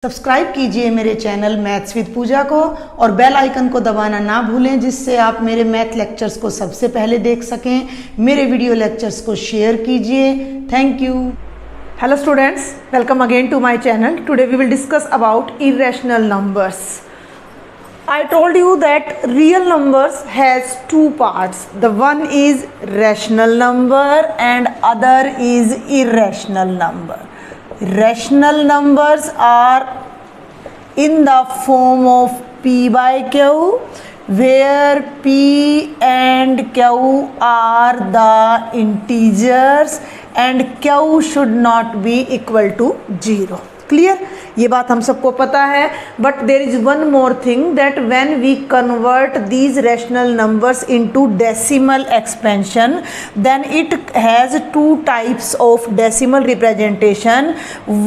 Subscribe कीजिए मेरे channel maths with पूजा को और बेल आइकन को दबाना ना भूलें, जिससे आप मेरे मैथ लेक्चर्स को सबसे पहले देख सकें। मेरे वीडियो लेक्चर्स को शेयर कीजिए। Thank you. Hello students, welcome again to my channel. Today we will discuss about irrational numbers. I told you that real numbers has two parts. The one is rational number and other is irrational number. Rational numbers are in the form of P by Q, where P and Q are the integers and Q should not be equal to 0. Clear? ये बात हम सबको पता है, but there is one more thing that when we convert these rational numbers into decimal expansion, then it has two types of decimal representation.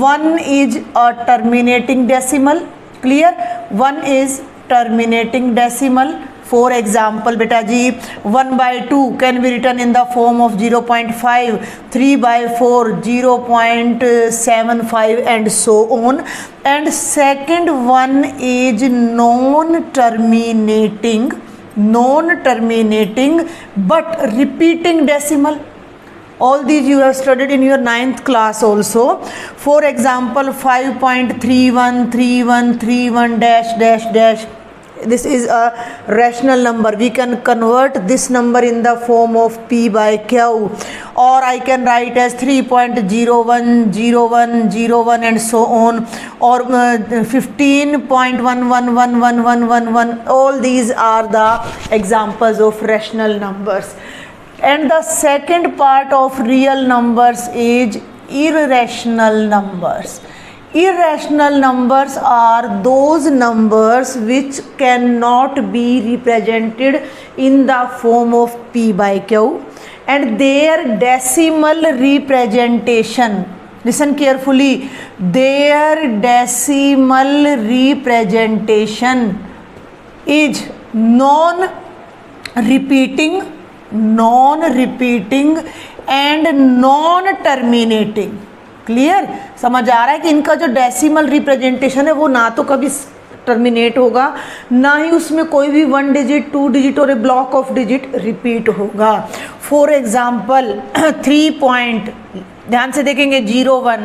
One is a terminating decimal. Clear? One is terminating decimal. For example, beta ji, 1 by 2 can be written in the form of 0.5, 3 by 4, 0.75 and so on. And second one is non-terminating but repeating decimal. All these you have studied in your 9th class also. For example, 5.313131 dash dash dash. This is a rational number. We can convert this number in the form of P by Q, or I can write as 3.010101 and so on, or 15.111111. All these are the examples of rational numbers. And the second part of real numbers is irrational numbers. Irrational numbers are those numbers which cannot be represented in the form of P by Q, and their decimal representation, listen carefully, their decimal representation is non-repeating and non-terminating. Clear? समझ आ रहा है कि इनका जो decimal representation है वो ना तो कभी टर्मिनेट होगा, ना ही उसमें कोई भी 1 डिजिट 2 डिजिट और ए ब्लॉक ऑफ डिजिट रिपीट होगा. फॉर एग्जाम्पल 3 पॉइंट, ध्यान से देखेंगे, 01,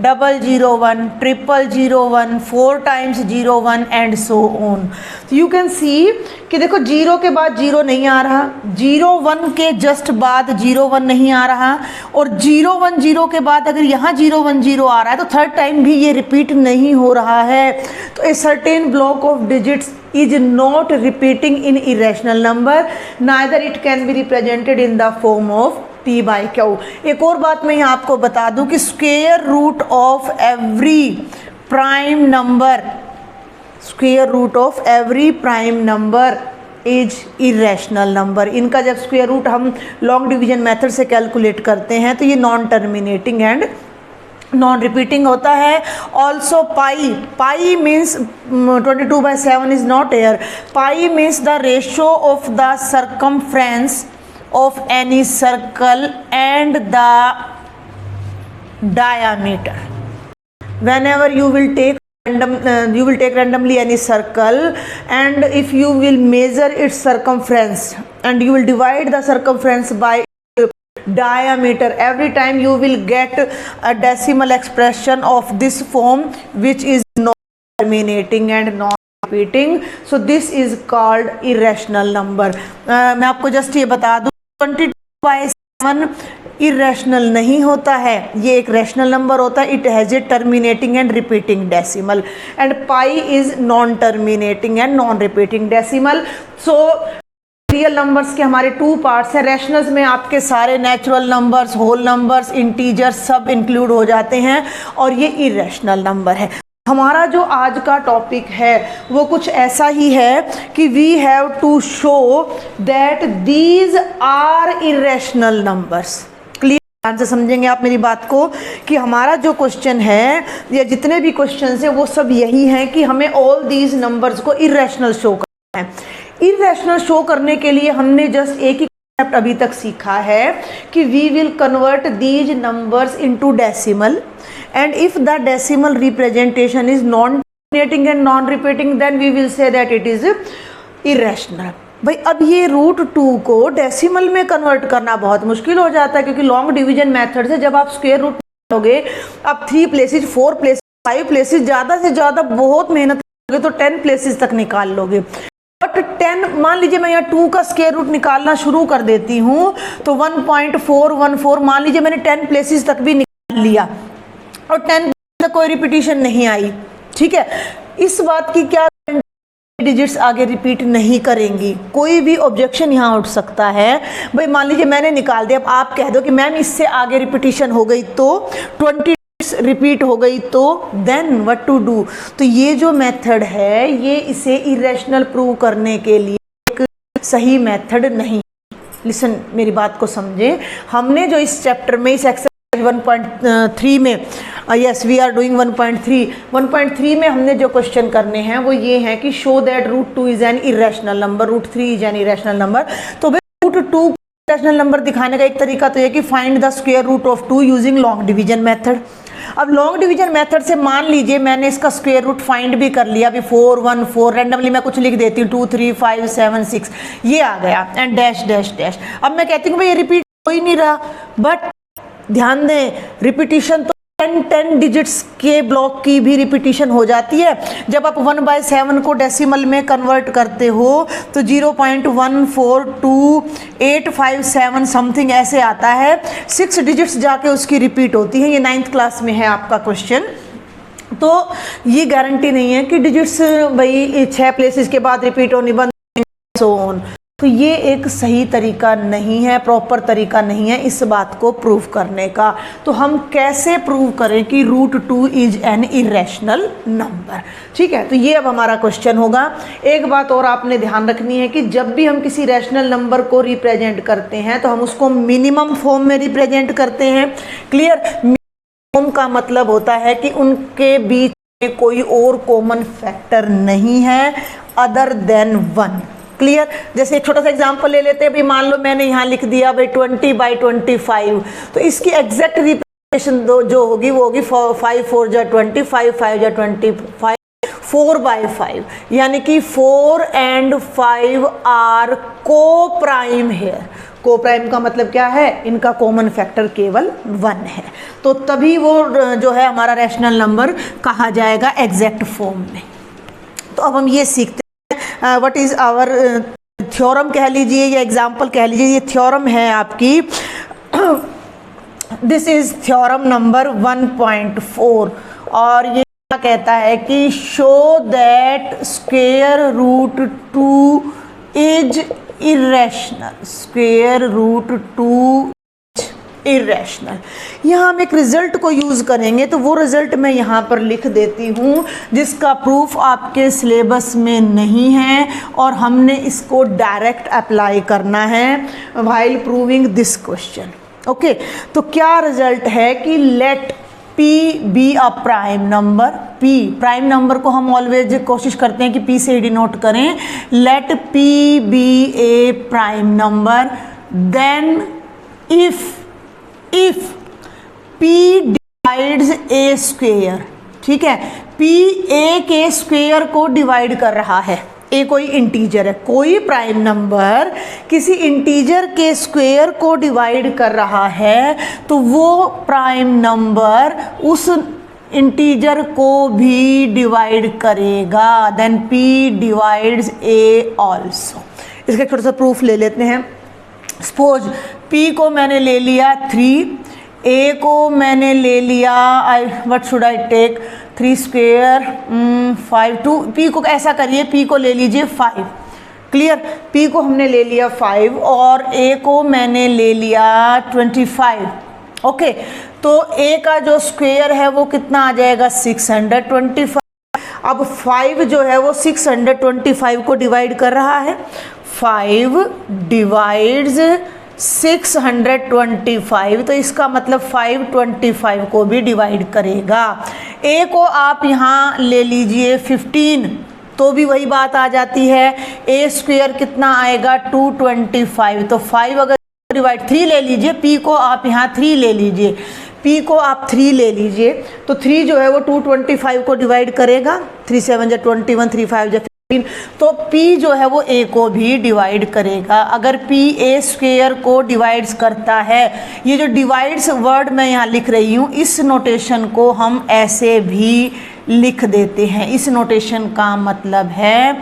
001, 001, 4 times 01 and so on. You can see कि देखो 0 के बाद 0 नहीं आ रहा, 01 के जस्ट बाद 01 नहीं आ रहा, और 010 के बाद अगर यहाँ 010 आ रहा है तो थर्ड टाइम भी ये रिपीट नहीं हो रहा है. तो a certain block of digits is not repeating in irrational number, neither it can be represented in the form of P by Q. एक और बात मैं यहाँ आपको बता दूँ कि square root of every prime number is irrational number. इनका जब स्क्वायर रूट हम लॉन्ग डिवीजन मेथड से कैलकुलेट करते हैं तो ये non terminating and non repeating होता है. Also pi means 22/7 is not air. Pi means the ratio of the circumference of any circle and the diameter. Whenever you will take randomly any circle, and if you will measure its circumference and you will divide the circumference by diameter, every time you will get a decimal expression of this form which is non-terminating and non-repeating. So this is called irrational number. मैं आपको just ये बता दूं, 22/7 irrational नहीं होता है, ये एक रैशनल नंबर होता है. It has a terminating and repeating decimal, and pi is non terminating and non repeating decimal. So real numbers के हमारे 2 पार्ट्स हैं. रैशनल्स में आपके सारे natural numbers, whole numbers, integers सब इंक्लूड हो जाते हैं, और ये इरेशनल नंबर है. हमारा जो आज का टॉपिक है वो कुछ ऐसा ही है कि we have to show that these are irrational numbers. Clear? ध्यान से समझेंगे आप मेरी बात को कि हमारा जो क्वेश्चन है या जितने भी क्वेश्चन हैं वो सब यही हैं कि हमें ऑल दीज नंबर्स को इरेशनल शो करना है. इरेशनल शो करने के लिए हमने जस्ट एक ही अभी तक सीखा है कि we will convert these numbers into decimal, and if the decimal representation is non terminating and non repeating, then we will say that it is irrational. भाई अब ये √2 को डेसिमल में कन्वर्ट करना बहुत मुश्किल हो जाता है, क्योंकि लॉन्ग डिवीजन मेथड से जब आप स्क्वायर रूट लोगे, अब 3 प्लेसेस 4 प्लेसेस 5 प्लेसेस, ज़्यादा से ज़्यादा बहुत मेहनत करोगे तो 10 प्लेसेस तक निकाल लोगे। बट 10, मान लीजिए मैं यहाँ 2 का स्क्वायर रूट निकालना शुरू कर देती हूँ तो 1.414, मान लीजिए मैंने 10 प्लेसेस तक भी निकाल लिया और 10 तक कोई रिपीटिशन नहीं आई, ठीक है। इस बात की क्या डिजिट्स आगे रिपीट नहीं करेंगी, कोई भी ऑब्जेक्शन यहाँ उठ सकता है। भाई मान लीजिए मैंने निकाल दिया, अब आप कह दो कि मैम इससे आगे रिपीटिशन हो गई तो 20 रिपीट हो गई तो देन व्हाट टू डू। तो ये जो मेथड है ये इसे इरेशनल प्रूव करने के लिए एक सही मेथड नहीं। लिसन, मेरी बात को समझे। हमने जो इस चैप्टर में इस एक्सरसाइज 1.3 में, यस वी आर डूइंग 1.3 में हमने जो क्वेश्चन करने हैं वो ये हैं कि show that √2 is an irrational number, √3 is an irrational number. तो भाई √2 इरेशनल नंबर दिखाने का एक तरीका तो ये कि find the square root of 2 using long division method. अब लॉन्ग डिवीजन मेथड से मान लीजिए मैंने इसका स्क्वायर रूट फाइंड भी कर लिया, अभी 4 1 4 रैंडमली मैं कुछ लिख देती हूँ 2 3 5 7 6 ये आ गया एंड डैश डैश डैश। अब मैं कहती हूँ भाई ये रिपीट हो ही नहीं रहा, बट ध्यान दें रिपीटिशन तो 10 डिजिट्स के ब्लॉक की भी रिपीटिशन हो जाती है। जब आप 1/7 को डेसिमल में कन्वर्ट करते हो तो 0.142857 समथिंग ऐसे आता है, 6 डिजिट्स जाके उसकी रिपीट होती है। ये 9th क्लास में है आपका क्वेश्चन। तो ये गारंटी नहीं है कि डिजिट्स भाई 6 प्लेसेस के बाद रिपीट होनी बंद, सो ऑन। तो ये एक सही तरीका नहीं है, प्रॉपर तरीका नहीं है इस बात को प्रूव करने का। तो हम कैसे प्रूव करें कि √2 इज एन इरेशनल नंबर, ठीक है। तो ये अब हमारा क्वेश्चन होगा। एक बात और आपने ध्यान रखनी है कि जब भी हम किसी रैशनल नंबर को रिप्रेजेंट करते हैं तो हम उसको मिनिमम फॉर्म में रिप्रेजेंट करते हैं। क्लियर? फॉर्म का मतलब होता है कि उनके बीच में कोई और कॉमन फैक्टर नहीं है अदर देन 1। क्लियर? जैसे एक छोटा सा एग्जांपल ले लेते हैं, भाई मान लो मैंने यहाँ लिख दिया भाई 20/25, तो इसकी एग्जैक्ट रिप्रेजेंटेशन जो होगी वो होगी 5 4 जा 20, 5 5 जा 25, 4/5, यानी कि 4 and 5 आर को प्राइम है। को प्राइम का मतलब क्या है? इनका कॉमन फैक्टर केवल 1 है, तो तभी वो जो है हमारा रैशनल नंबर कहा जाएगा एग्जैक्ट फॉर्म में। तो अब हम ये सीखते व्हाट इज आवर थ्योरम कह लीजिए या एग्जाम्पल कह लीजिए। ये थ्योरम है आपकी, दिस इज थ्योरम नंबर 1.4 और ये क्या कहता है कि show that square root 2 is irrational, square root 2 irrational. यहाँ हम एक रिजल्ट को यूज़ करेंगे, तो वो रिजल्ट मैं यहाँ पर लिख देती हूँ जिसका प्रूफ आपके सिलेबस में नहीं है और हमने इसको डायरेक्ट अप्लाई करना है while proving this question. Okay, तो क्या रिजल्ट है कि let P be a prime number. P prime number को हम ऑलवेज कोशिश करते हैं कि P से डिनोट करें। Let P be a prime number, then if P divides A square, ठीक है, P A के स्क्वेयर को डिवाइड कर रहा है। A कोई इंटीजर है, कोई प्राइम नंबर किसी इंटीजर के स्क्वेयर को डिवाइड कर रहा है तो वो प्राइम नंबर उस इंटीजर को भी डिवाइड करेगा। Then P divides A also. इसका छोटा सा प्रूफ ले लेते हैं। सपोज P को मैंने ले लिया 3, A को मैंने ले लिया what should I take 3 square 5 2, P को ऐसा करिए P को ले लीजिए 5। क्लियर? P को हमने ले लिया 5 और A को मैंने ले लिया 25। ओके, तो A का जो स्क्वेयर है वो कितना आ जाएगा 625। अब 5 जो है वो 625 को डिवाइड कर रहा है। 5 डिवाइड्स 625, तो इसका मतलब 525 को भी डिवाइड करेगा। A को आप यहाँ ले लीजिए 15, तो भी वही बात आ जाती है, ए स्क्वायर कितना आएगा 225। तो 5 अगर डिवाइड 3 ले लीजिए, पी को आप यहाँ 3 ले लीजिए, पी को आप 3 ले लीजिए, तो 3 जो है वो 225 को डिवाइड करेगा, 3 7 21, 3 5 15, तो P जो है वो A को भी डिवाइड करेगा। अगर P A स्क्वेयर को डिवाइड्स करता है, ये जो डिवाइड्स वर्ड मैं यहाँ लिख रही हूँ, इस नोटेशन को हम ऐसे भी लिख देते हैं। इस नोटेशन का मतलब है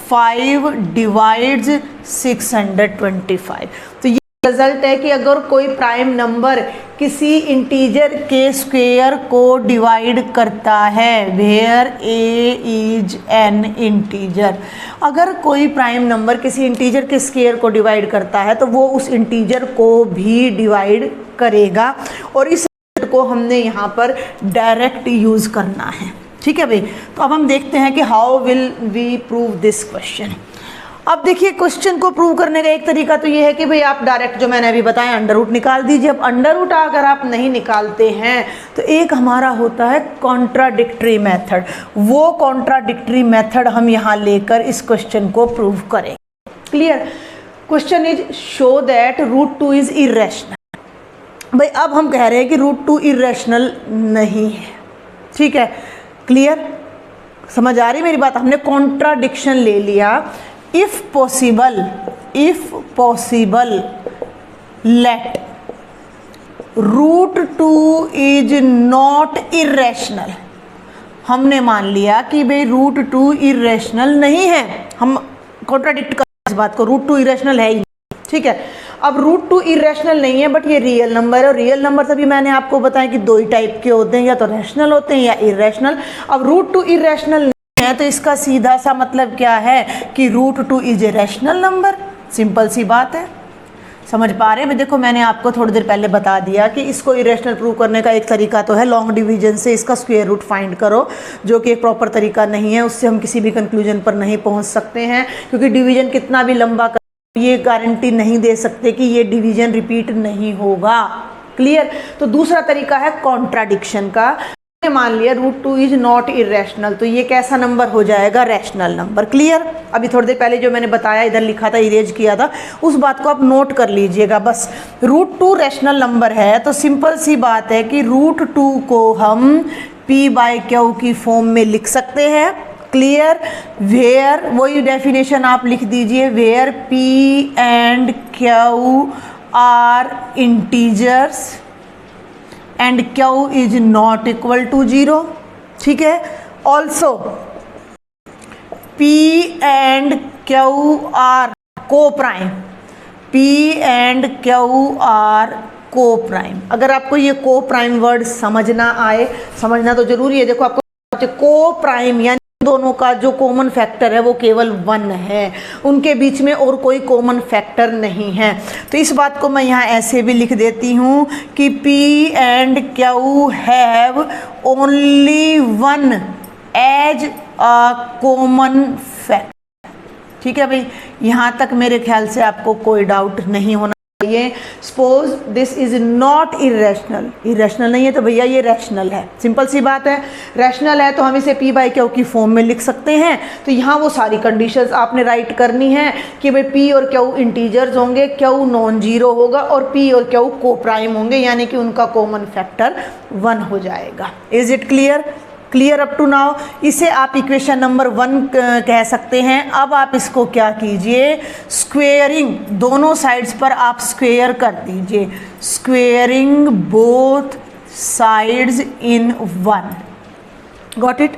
5 डिवाइड्स 625। तो ये रिजल्ट है कि अगर कोई प्राइम नंबर किसी इंटीजर के स्क्वायर को डिवाइड करता है, where A is an integer, अगर कोई प्राइम नंबर किसी इंटीजर के स्क्वायर को डिवाइड करता है तो वो उस इंटीजर को भी डिवाइड करेगा, और इस को हमने यहाँ पर डायरेक्ट यूज़ करना है। ठीक है भाई, तो अब हम देखते हैं कि how will we prove this question. अब देखिए, क्वेश्चन को प्रूव करने का एक तरीका तो ये है कि भाई आप डायरेक्ट जो मैंने अभी बताया अंडर रूट निकाल दीजिए। अब अंडर रूट अगर आप नहीं निकालते हैं तो एक हमारा होता है कॉन्ट्राडिक्टरी मेथड, वो कॉन्ट्राडिक्टरी मेथड हम यहाँ लेकर इस क्वेश्चन को प्रूव करें। Clear? Question is show that √2 is irrational. भाई अब हम कह रहे हैं कि √2 इरेशनल नहीं है। ठीक है, क्लियर? समझ आ रही मेरी बात? हमने कॉन्ट्राडिक्शन ले लिया। If possible let √2 is not irrational. हमने मान लिया कि भाई √2 इरेशनल नहीं है, हम कॉन्ट्राडिक्ट कर इस बात को, √2 इरेशनल है ही नहीं। ठीक है, अब √2 इरेशनल नहीं है बट ये रियल नंबर है, और रियल नंबर तभी मैंने आपको बताया कि दो ही टाइप के होते हैं, या तो रैशनल होते हैं या इरेशनल। अब √2 इरेशनल है तो इसका सीधा सा मतलब क्या है कि √2 is a rational number. Simple सी बात है, समझ पा रहे हैं? देखो मैंने आपको थोड़ी देर पहले बता दिया कि इसको इरेशनल प्रूव करने का एक तरीका तो है लॉन्ग डिवीजन से इसका स्क्वायर रूट फाइंड करो, जो कि एक प्रॉपर तरीका नहीं है, उससे हम किसी भी कंक्लूजन पर नहीं पहुंच सकते हैं, क्योंकि डिवीजन कितना भी लंबा कर ये गारंटी नहीं दे सकते कि ये डिवीजन रिपीट नहीं होगा। क्लियर? तो दूसरा तरीका है कॉन्ट्राडिक्शन का। मान लिया √2 इज नॉट इरेशनल, तो ये कैसा नंबर हो जाएगा? Rational number. क्लियर? अभी थोड़ी देर पहले जो मैंने बताया, इधर लिखा था, इरेज किया था, उस बात को आप नोट कर लीजिएगा बस। √2 रैशनल नंबर है तो सिंपल सी बात है कि √2 को हम P/Q की फॉर्म में लिख सकते हैं। क्लियर? वेयर, वही डेफिनेशन आप लिख दीजिए, where P and Q are integers and Q is not equal to 0। ठीक है, also P and Q are co-prime, P and Q are co-prime। अगर आपको ये co-prime वर्ड समझना आए, समझना तो जरूरी है। देखो आपको co-prime यानी दोनों का जो कॉमन फैक्टर है वो केवल 1 है, उनके बीच में और कोई कॉमन फैक्टर नहीं है। तो इस बात को मैं यहाँ ऐसे भी लिख देती हूँ कि P and Q have only 1 as a common factor. ठीक है भाई, यहाँ तक मेरे ख्याल से आपको कोई डाउट नहीं होना चाहिए। Suppose this is not irrational, irrational नहीं है तो भैया ये रैशनल है। सिंपल सी बात है, रैशनल है तो हम इसे P/Q की फॉर्म में लिख सकते हैं। तो यहाँ वो सारी कंडीशंस आपने राइट करनी है कि भाई P और Q इंटीजर्स होंगे, Q नॉन जीरो होगा और P और Q को प्राइम होंगे, यानी कि उनका कॉमन फैक्टर 1 हो जाएगा। Is it clear? Clear up to now? इसे आप इक्वेशन नंबर 1 कह सकते हैं। अब आप इसको क्या कीजिए, स्क्वेयरिंग, दोनों साइड्स पर आप स्क्वेयर कर दीजिए, squaring both sides in 1। Got it?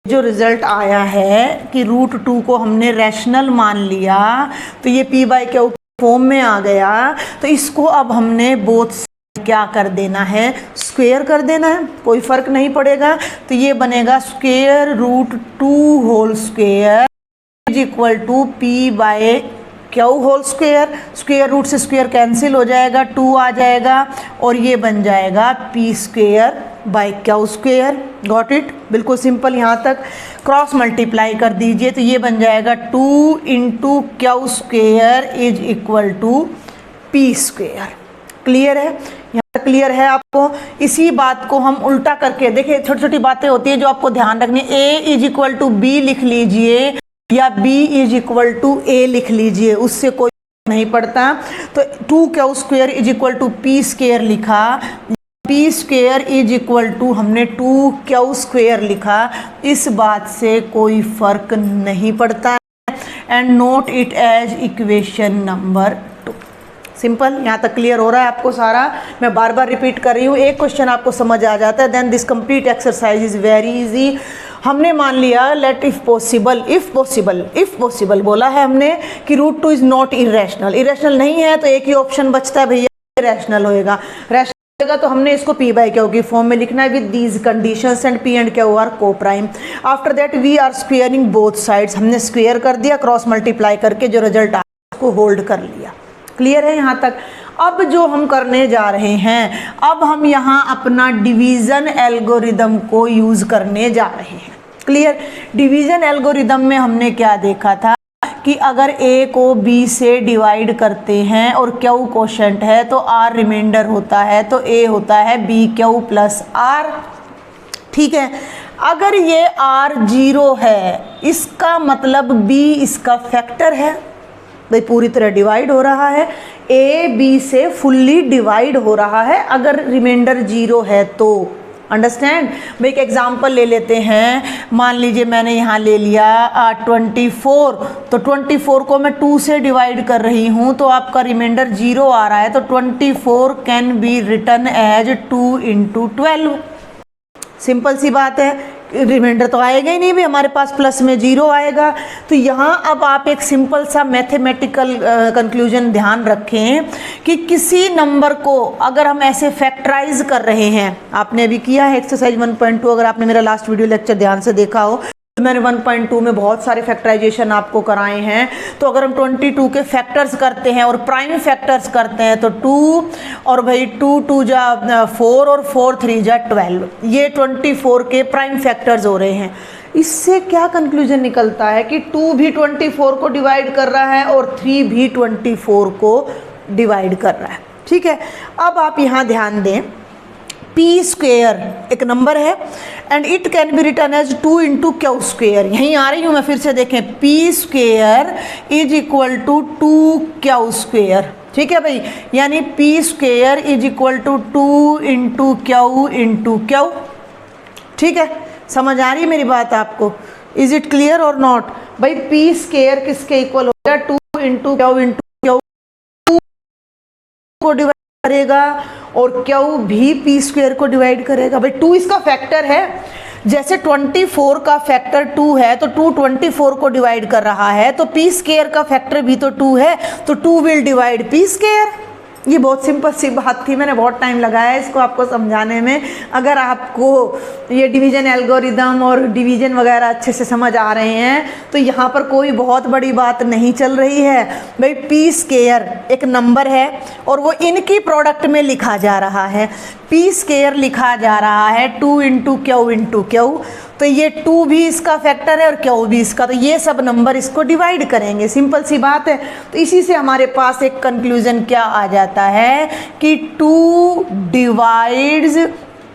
जो रिजल्ट आया है कि √2 को हमने रैशनल मान लिया तो ये P/Q फॉर्म में आ गया, तो इसको अब हमने बोथ क्या कर देना है, स्क्वेयर कर देना है, कोई फर्क नहीं पड़ेगा। तो ये बनेगा square √2 whole square is equal to P/Q whole square. Square root से स्क्वेयर कैंसिल हो जाएगा, 2 आ जाएगा और ये बन जाएगा P²/Q स्क्वेयर। Got it? बिल्कुल सिंपल। यहाँ तक क्रॉस मल्टीप्लाई कर दीजिए तो ये बन जाएगा 2 × Q² is equal to P²। Clear है? यहाँ तक क्लियर है आपको? इसी बात को हम उल्टा करके देखिए, छोटी छोटी बातें होती है जो आपको ध्यान रखनी है। A is equal to B लिख लीजिए या B is equal to A लिख लीजिए, उससे कोई नहीं पड़ता। तो 2q square is equal to P square लिखा, P square is equal to हमने 2q स्क्वायर लिखा, इस बात से कोई फर्क नहीं पड़ता है। And note it as equation number 2। Simple, यहाँ तक क्लियर हो रहा है आपको सारा? मैं बार बार रिपीट कर रही हूँ, एक क्वेश्चन आपको समझ आ जाता है, then this complete exercise is very easy. हमने मान लिया लेट इफ पॉसिबल बोला है हमने कि √2 इज नॉट इरेशनल। इरेशनल नहीं है तो एक ही ऑप्शन बचता है भैया, रैशनल होएगा। रैशनल होगा तो हमने इसको p बाई क्यू की फॉर्म में लिखना है with these conditions and p and q are coprime. After that we are squaring both sides, हमने स्क्वेयर कर दिया, क्रॉस मल्टीप्लाई करके जो रिजल्ट आया उसको होल्ड कर लिया। क्लियर है यहाँ तक? अब जो हम करने जा रहे हैं, अब हम यहाँ अपना डिवीज़न एल्गोरिदम को यूज़ करने जा रहे हैं। क्लियर? डिवीज़न एल्गोरिदम में हमने क्या देखा था कि अगर a को b से डिवाइड करते हैं और q कोशेंट है तो r रिमाइंडर होता है, तो a होता है bq प्लस r। ठीक है, अगर ये r 0 है इसका मतलब b इसका फैक्टर है, भाई पूरी तरह डिवाइड हो रहा है, a b से फुल्ली डिवाइड हो रहा है अगर रिमाइंडर 0 है तो। अंडरस्टैंड? भाई एक एग्जांपल ले लेते हैं, मान लीजिए मैंने यहाँ ले लिया 24, तो 24 को मैं 2 से डिवाइड कर रही हूँ तो आपका रिमाइंडर 0 आ रहा है, तो 24 can be written as 2 × 12। Simple सी बात है, रिमाइंडर तो आएगा ही नहीं भी, हमारे पास प्लस में 0 आएगा। तो यहाँ अब आप एक सिंपल सा मैथमेटिकल कंक्लूजन ध्यान रखें कि किसी नंबर को अगर हम ऐसे फैक्टराइज कर रहे हैं, आपने अभी किया है एक्सरसाइज 1.2, अगर आपने मेरा लास्ट वीडियो लेक्चर ध्यान से देखा हो तो मैंने 1.2 में बहुत सारे फैक्टराइजेशन आपको कराए हैं। तो अगर हम 22 के फैक्टर्स करते हैं और प्राइम फैक्टर्स करते हैं तो 2 और भाई 2 2 जा 4 और 4 3 जा 12, ये 24 के प्राइम फैक्टर्स हो रहे हैं। इससे क्या कंक्लूजन निकलता है कि 2 भी 24 को डिवाइड कर रहा है और 3 भी 24 को डिवाइड कर रहा है। ठीक है, अब आप यहाँ ध्यान दें, p स्क्वेयर एक नंबर है and it can be written as 2 × q square. यहीं आ रही हूँ मैं, फिर से देखें, p square is equal to 2q square. ठीक है भाई, यानी p square is equal to 2 × q × q। ठीक है, समझ आ रही है मेरी बात आपको? इज इट क्लियर और नॉट? भाई p स्क्वेयर किसके इक्वल होगा? 2 × q × q को डिवाइड करेगा और q भी p स्क्वेयर को डिवाइड करेगा। भाई 2 इसका फैक्टर है, जैसे 24 का फैक्टर 2 है तो 2 24 को डिवाइड कर रहा है, तो p स्क्वेयर का फैक्टर भी तो 2 है, तो 2 विल डिवाइड p स्क्वेयर। ये बहुत सिंपल सी बात थी, मैंने बहुत टाइम लगाया इसको आपको समझाने में। अगर आपको ये डिवीज़न एल्गोरिदम और डिवीज़न वगैरह अच्छे से समझ आ रहे हैं तो यहाँ पर कोई बहुत बड़ी बात नहीं चल रही है। भाई p स्क्वेयर एक नंबर है और वो इनकी प्रोडक्ट में लिखा जा रहा है, p स्क्वेयर लिखा जा रहा है 2 × q × q, तो ये 2 भी इसका फैक्टर है और q भी इसका, तो ये सब नंबर इसको डिवाइड करेंगे। सिंपल सी बात है। तो इसी से हमारे पास एक कंक्लूजन क्या आ जाता है कि 2 डिवाइड्स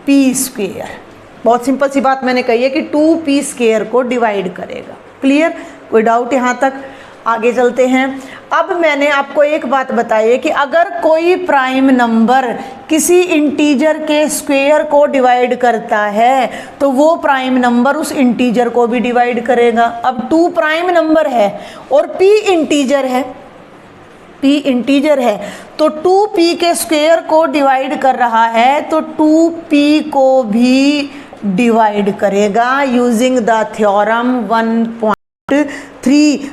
p स्क्वेयर। बहुत सिंपल सी बात मैंने कही है कि 2 p स्क्वेयर को डिवाइड करेगा। क्लियर? कोई डाउट यहाँ तक? आगे चलते हैं। अब मैंने आपको एक बात बताई है कि अगर कोई प्राइम नंबर किसी इंटीजर के स्क्वायर को डिवाइड करता है तो वो प्राइम नंबर उस इंटीजर को भी डिवाइड करेगा। अब 2 प्राइम नंबर है और p इंटीजर है, p इंटीजर है तो 2p के स्क्वायर को डिवाइड कर रहा है तो 2p को भी डिवाइड करेगा यूजिंग द थ्योरम 1.3।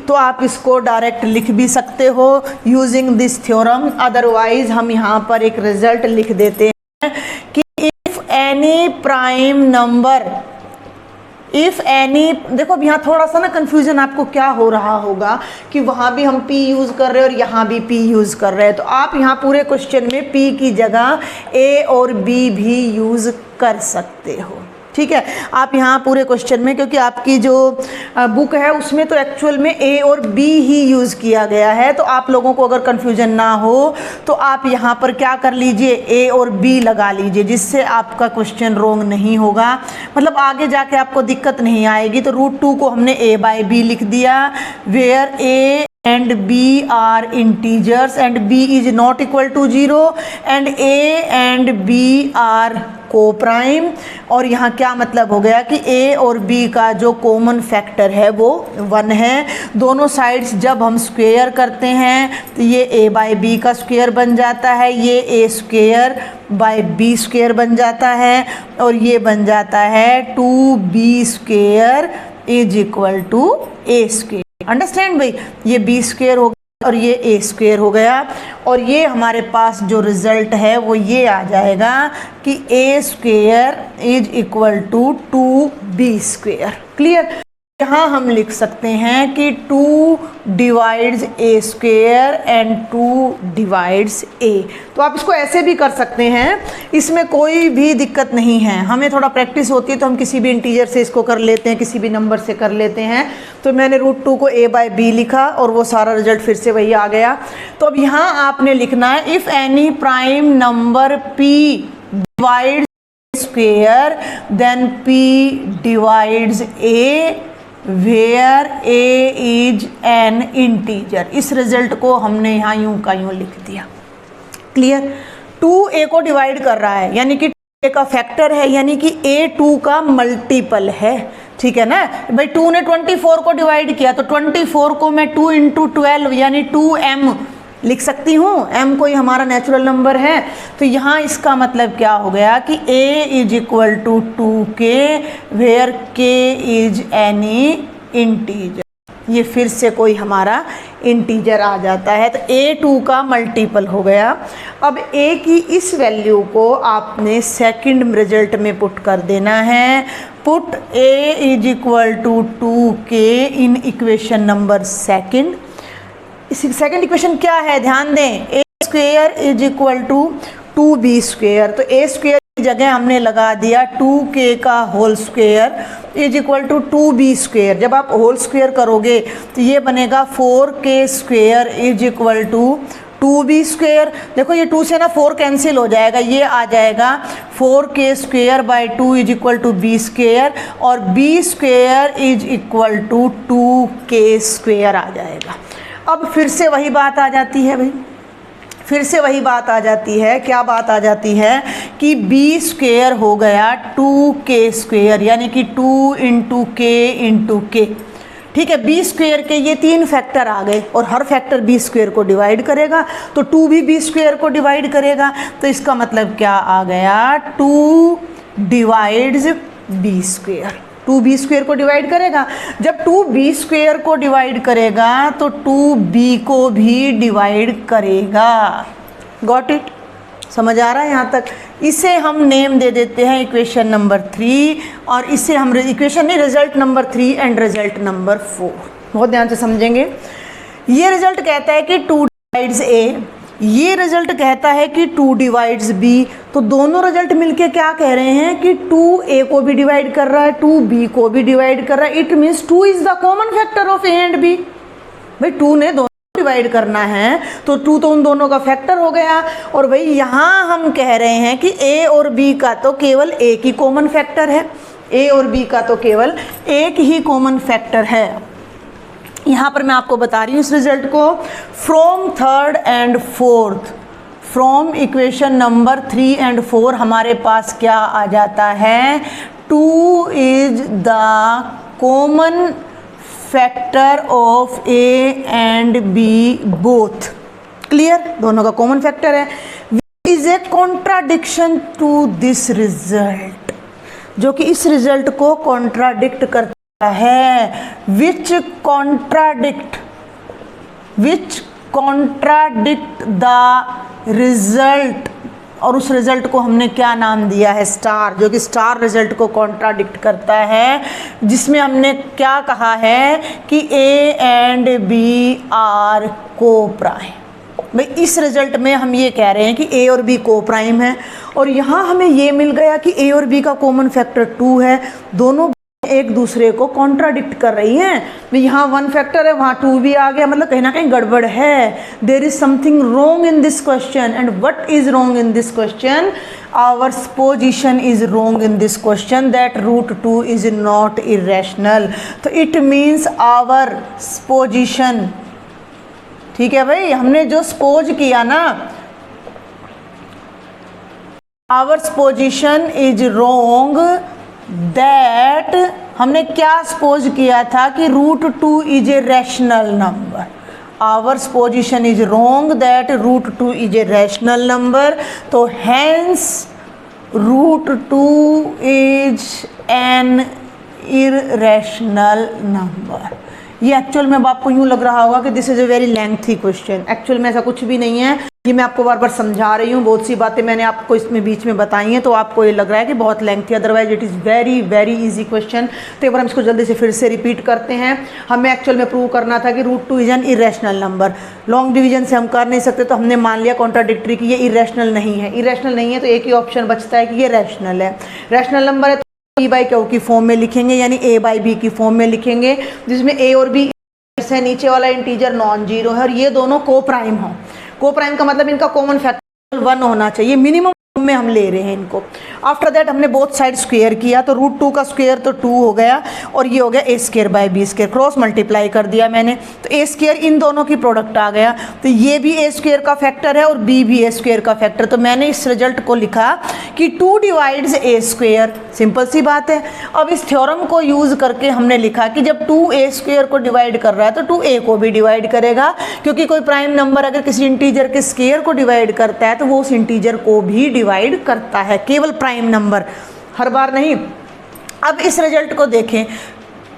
तो आप इसको डायरेक्ट लिख भी सकते हो यूजिंग दिस थ्योरम, अदरवाइज हम यहाँ पर एक रिजल्ट लिख देते हैं कि if any prime number, if any, देखो अब यहाँ थोड़ा सा ना कन्फ्यूजन आपको क्या हो रहा होगा कि वहाँ भी हम p यूज़ कर रहे हैं और यहाँ भी p यूज़ कर रहे हैं, तो आप यहाँ पूरे क्वेश्चन में p की जगह a और b भी यूज़ कर सकते हो। ठीक है। आप यहाँ पूरे क्वेश्चन में, क्योंकि आपकी जो बुक है उसमें तो एक्चुअल में ए और बी ही यूज़ किया गया है, तो आप लोगों को अगर कन्फ्यूजन ना हो तो आप यहाँ पर क्या कर लीजिए, ए और बी लगा लीजिए, जिससे आपका क्वेश्चन रॉन्ग नहीं होगा, मतलब आगे जाके आपको दिक्कत नहीं आएगी। तो √2 को हमने a बाई बी लिख दिया, where a and b are integers and b is not equal to 0 and a and b are co-prime। और यहाँ क्या मतलब हो गया कि a और b का जो कॉमन फैक्टर है वो 1 है। दोनों साइड्स जब हम स्क्वेयर करते हैं तो ये a बाई बी का स्क्वेयर बन जाता है, ये a square by B square बन जाता है, और ये बन जाता है 2b square is equal to a square. Understand भाई, ये बी स्क्वेयर हो गया और ये ए स्क्वेयर हो गया, और ये हमारे पास जो रिजल्ट है वो ये आ जाएगा कि a square is equal to 2b square. Clear. यहाँ हम लिख सकते हैं कि 2 divides a square and 2 divides a. तो आप इसको ऐसे भी कर सकते हैं, इसमें कोई भी दिक्कत नहीं है। हमें थोड़ा प्रैक्टिस होती है तो हम किसी भी इंटीजर से इसको कर लेते हैं, किसी भी नंबर से कर लेते हैं। तो मैंने √2 को a बाई बी लिखा और वो सारा रिजल्ट फिर से वही आ गया। तो अब यहाँ आपने लिखना है if any prime number p divides square then p divides a where a is an integer. इस रिजल्ट को हमने यहाँ यूं का यूं लिख दिया। क्लियर। 2a को डिवाइड कर रहा है, यानी कि a का फैक्टर है, यानी कि a 2 का मल्टीपल है। ठीक है ना भाई, 2 ने 24 को डिवाइड किया तो 24 को मैं 2 × 12 यानी 2m लिख सकती हूँ। m कोई हमारा नेचुरल नंबर है, तो यहाँ इसका मतलब क्या हो गया कि a is equal to 2k where k is any integer. ये फिर से कोई हमारा इंटीजर आ जाता है, तो a 2 का मल्टीपल हो गया। अब a की इस वैल्यू को आपने सेकंड रिजल्ट में पुट कर देना है। Put a is equal to 2k in equation number second. Second equation क्या है, ध्यान दें, a square is equal to 2b square. तो ए स्क्वेयर की जगह हमने लगा दिया 2k का whole square is equal to 2b square. जब आप होल स्क्वेयर करोगे तो ये बनेगा 4k square is equal to 2b square. देखो ये 2 से ना 4 कैंसिल हो जाएगा, ये आ जाएगा 4k square by 2 is equal to b square, और b square is equal to 2k square आ जाएगा। अब फिर से वही बात आ जाती है भाई, फिर से वही बात आ जाती है। क्या बात आ जाती है कि b स्क्वेयर हो गया 2k स्क्वेयर, यानी कि 2 × k × k। ठीक है, b स्क्वेयर के ये 3 फैक्टर आ गए और हर फैक्टर b स्क्वेयर को डिवाइड करेगा, तो 2 भी b स्क्वेयर को डिवाइड करेगा। तो इसका मतलब क्या आ गया, 2 divides b square. 2b square को डिवाइड करेगा, जब 2b स्क्वेयर को डिवाइड करेगा तो 2b को भी डिवाइड करेगा। Got it? समझ आ रहा है यहाँ तक? इसे हम नेम दे देते हैं इक्वेशन नंबर 3, और इसे हम इक्वेशन नहीं, result number 3 and result number 4। बहुत ध्यान से समझेंगे। ये रिजल्ट कहता है कि 2 डिवाइड्स a, ये रिजल्ट कहता है कि 2 डिवाइड्स b। तो दोनों रिजल्ट मिलके क्या कह रहे हैं कि 2a को भी डिवाइड कर रहा है, 2b को भी डिवाइड कर रहा है। It means 2 is the common factor of a and b। भाई 2 ने दोनों डिवाइड करना है तो 2 तो उन दोनों का फैक्टर हो गया। और भाई यहाँ हम कह रहे हैं कि a और b का तो केवल एक ही कॉमन फैक्टर है, a और b का तो केवल एक ही कॉमन फैक्टर है। यहाँ पर मैं आपको बता रही हूँ इस रिजल्ट को। From third and fourth, from equation number 3 and 4 हमारे पास क्या आ जाता है, 2 is the common factor of a and b both. Clear? दोनों का कॉमन फैक्टर है। Is a contradiction to this result, जो कि इस रिजल्ट को कॉन्ट्राडिक्ट करता है। विच कॉन्ट्राडिक्ट द रिजल्ट, और उस रिजल्ट को हमने क्या नाम दिया है, स्टार, जो कि स्टार रिजल्ट को कॉन्ट्राडिक्ट करता है, जिसमें हमने क्या कहा है कि a एंड b आर को प्राइम। भाई इस रिजल्ट में हम ये कह रहे हैं कि ए और बी को प्राइम है, और यहाँ हमें ये मिल गया कि ए और बी का कॉमन फैक्टर 2 है। दोनों एक दूसरे को कॉन्ट्राडिक्ट कर रही हैं। यहाँ 1 फैक्टर है, वहाँ 2 भी आ गया, मतलब कहीं ना कहीं गड़बड़ है। There is something wrong in this question, and what is wrong in this question? Our position is wrong in this question, that √2 is not irrational. तो इट मीन्स आवर पोजिशन, ठीक है भाई, हमने जो सपोज किया ना, our position is wrong, that हमने क्या सपोज किया था कि √2 is a rational number. Our position is wrong that √2 is a rational number. तो hence √2 is an irrational number. ये एक्चुअल में अब आपको यूँ लग रहा होगा कि this is a very lengthy question. Actual में ऐसा कुछ भी नहीं है, ये मैं आपको बार बार समझा रही हूँ, बहुत सी बातें मैंने आपको इसमें बीच में बताई हैं, तो आपको ये लग रहा है कि बहुत lengthy, otherwise it is very very easy question. तो एक बार हम इसको जल्दी से फिर से रिपीट करते हैं। हमें एक्चुअल में प्रूव करना था कि √2 is an irrational number. Long division से हम कर नहीं सकते, तो हमने मान लिया कॉन्ट्राडिक्टरी कि ये इरेशनल नहीं है। इरेशनल नहीं है तो एक ही ऑप्शन बचता है कि ये रैशनल है। रैशनल नंबर है तो E/Q की फॉर्म में लिखेंगे, यानी A/B की फॉर्म में लिखेंगे, जिसमें A और B है, नीचे वाला इंटीजर नॉन जीरो है, और ये दोनों को प्राइम हो। को प्राइम का मतलब इनका कॉमन फैक्टर 1 होना चाहिए, मिनिमम में हम ले रहे हैं इनको। आफ्टर दैट हमने बोथ साइड स्क्वायर किया, तो √2 का स्क्वायर तो 2 हो गया, और ये हो गया A²/B², क्रॉस मल्टीप्लाई कर दिया मैंने, तो A² इन दोनों की प्रोडक्ट आ गया। तो ये भी A² का फैक्टर है और B भी A² का फैक्टर। तो मैंने इस रिजल्ट को लिखा कि 2 डिवाइड्स A²। सिंपल सी बात है। अब इस थ्योरम को यूज़ करके हमने लिखा कि जब 2 A² को डिवाइड कर रहा है तो 2A को भी डिवाइड करेगा, क्योंकि कोई प्राइम नंबर अगर किसी इंटीजर के स्क्वायर को डिवाइड करता है तो वो उस इंटीजर को भी डिवाइड करता है, केवल प्राइम नंबर, हर बार नहीं। अब इस रिजल्ट को देखें,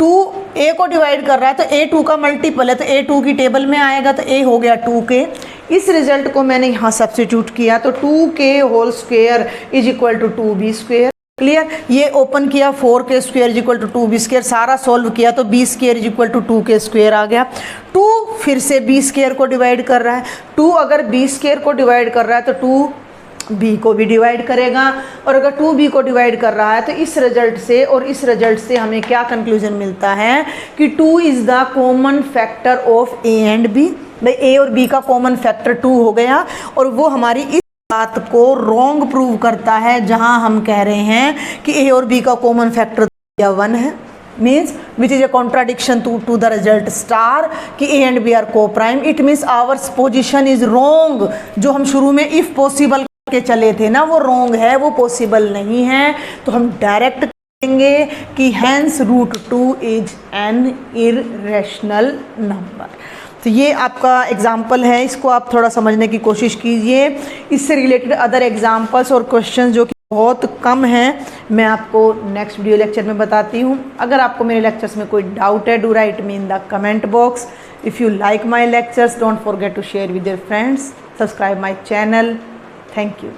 2 A को डिवाइड कर रहा है तो A 2 का मल्टीपल है, तो A 2 की टेबल में आएगा, तो A हो गया 2K। इस रिजल्ट को मैंने यहाँ सब्स्टिट्यूट किया, तो 2K whole square is equal to 2B²। Clear? ये ओपन किया, 4K² is equal to 2B², सारा सॉल्व किया तो B² is equal to 2K² आ गया। 2 फिर से B² को डिवाइड कर रहा है, 2 अगर B² को डिवाइड कर रहा है तो 2B को भी डिवाइड करेगा, और अगर 2B को डिवाइड कर रहा है तो इस रिजल्ट से और इस रिजल्ट से हमें क्या कंक्लूजन मिलता है कि 2 is the common factor of A and B। भाई A और B का कॉमन फैक्टर 2 हो गया, और वो हमारी इस बात को रॉन्ग प्रूव करता है जहां हम कह रहे हैं कि A और B का कॉमन फैक्टर 1 है, means which is a contradiction to the result star कि A and B are coprime. It means our position is wrong. जो हम शुरू में इफ पॉसिबल के चले थे ना, वो रॉन्ग है, वो पॉसिबल नहीं है। तो हम डायरेक्ट कहेंगे कि hence √2 is an irrational number. तो ये आपका एग्जाम्पल है, इसको आप थोड़ा समझने की कोशिश कीजिए। इससे रिलेटेड अदर एग्जाम्पल्स और क्वेश्चंस जो कि बहुत कम हैं, मैं आपको नेक्स्ट वीडियो लेक्चर में बताती हूँ। अगर आपको मेरे लेक्चर्स में कोई डाउट है, do write me in the comment box. If you like my lectures, don't forget to share with your friends, subscribe my channel. Thank you.